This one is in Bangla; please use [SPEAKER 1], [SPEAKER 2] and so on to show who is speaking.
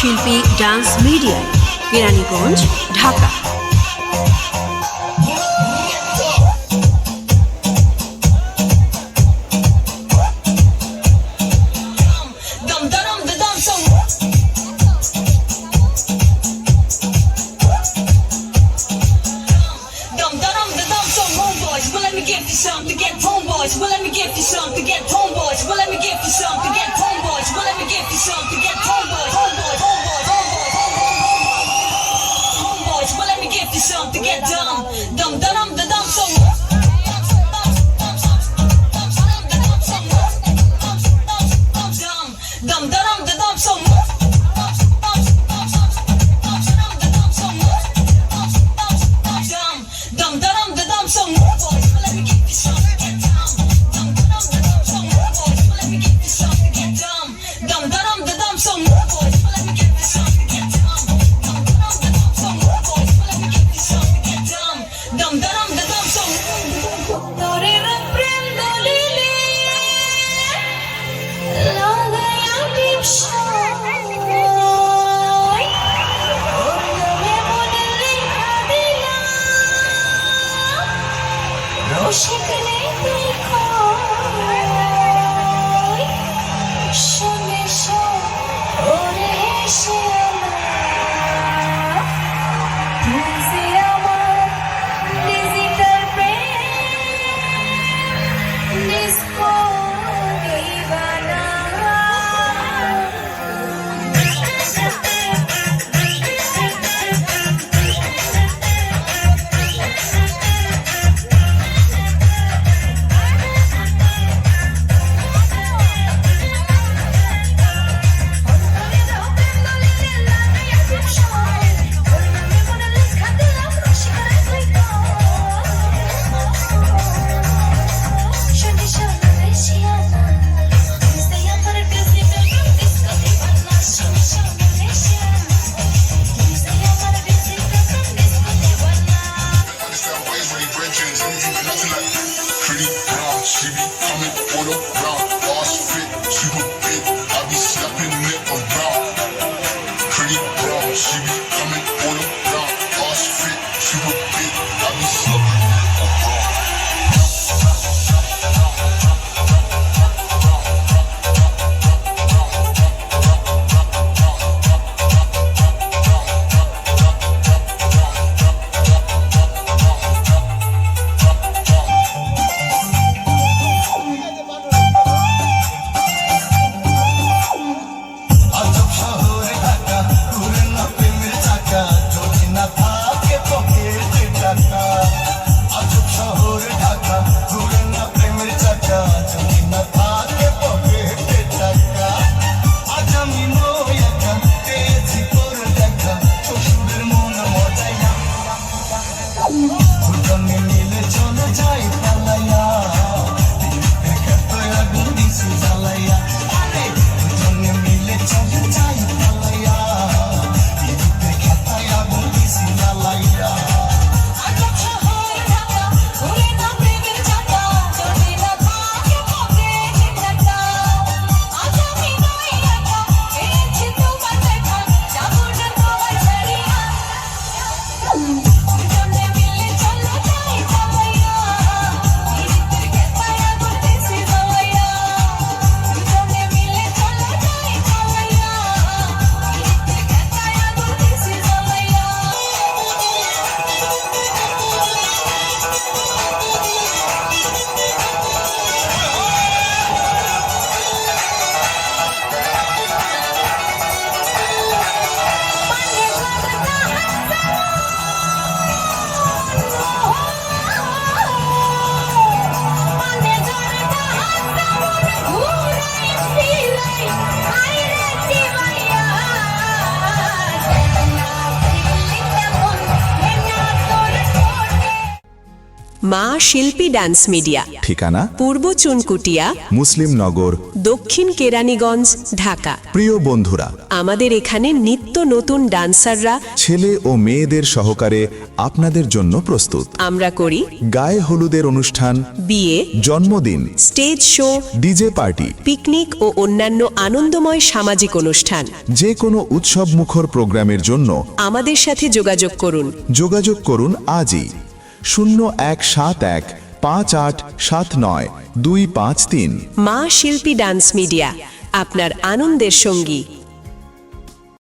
[SPEAKER 1] শিল্পী dance media, Keraniganj, Dhaka.
[SPEAKER 2] Well, let me give you some to get homeboys. Well, let me give you some to get homeboys. Well, let me give you some to get homeboys. Well, let me give you some to get homeboys. Homeboys, homeboys, homeboys, homeboys. Well, let me give you some to get dumb, dumb, dumb, dumb, dumb, so. Dumb, dumb, dumb, dumb, so. Dumb, dumb, dumb, dumb, so.
[SPEAKER 3] She be coming all around, boss fit, super big. I be slapping it around. Pretty brown, she be coming all around, boss fit, super big. I be slapping it around.
[SPEAKER 4] Miলে চলে যাই
[SPEAKER 1] মা শিল্পী ডান্স মিডিয়া,
[SPEAKER 4] ঠিকানা
[SPEAKER 1] পূর্ব চুনকুটিয়া,
[SPEAKER 4] মুসলিমনগর,
[SPEAKER 1] দক্ষিণ কেরানীগঞ্জ, ঢাকা।
[SPEAKER 4] প্রিয় বন্ধুরা,
[SPEAKER 1] আমাদের এখানে নিত্য নতুন ডান্সাররা
[SPEAKER 4] ছেলে ও মেয়েদের সহকারে আপনাদের জন্য প্রস্তুত।
[SPEAKER 1] আমরা করি
[SPEAKER 4] গায়ে হলুদের অনুষ্ঠান,
[SPEAKER 1] বিয়ে,
[SPEAKER 4] জন্মদিন,
[SPEAKER 1] stage show,
[SPEAKER 4] DJ party,
[SPEAKER 1] picnic ও অন্যান্য আনন্দময় সামাজিক অনুষ্ঠান।
[SPEAKER 4] যে কোনো উৎসব মুখর প্রোগ্রামের জন্য
[SPEAKER 1] আমাদের সাথে যোগাযোগ করুন।
[SPEAKER 4] যোগাযোগ করুন আজই 01715879 253।
[SPEAKER 1] মা শিল্পী ডান্স মিডিয়া, আপনার আনন্দের সঙ্গী।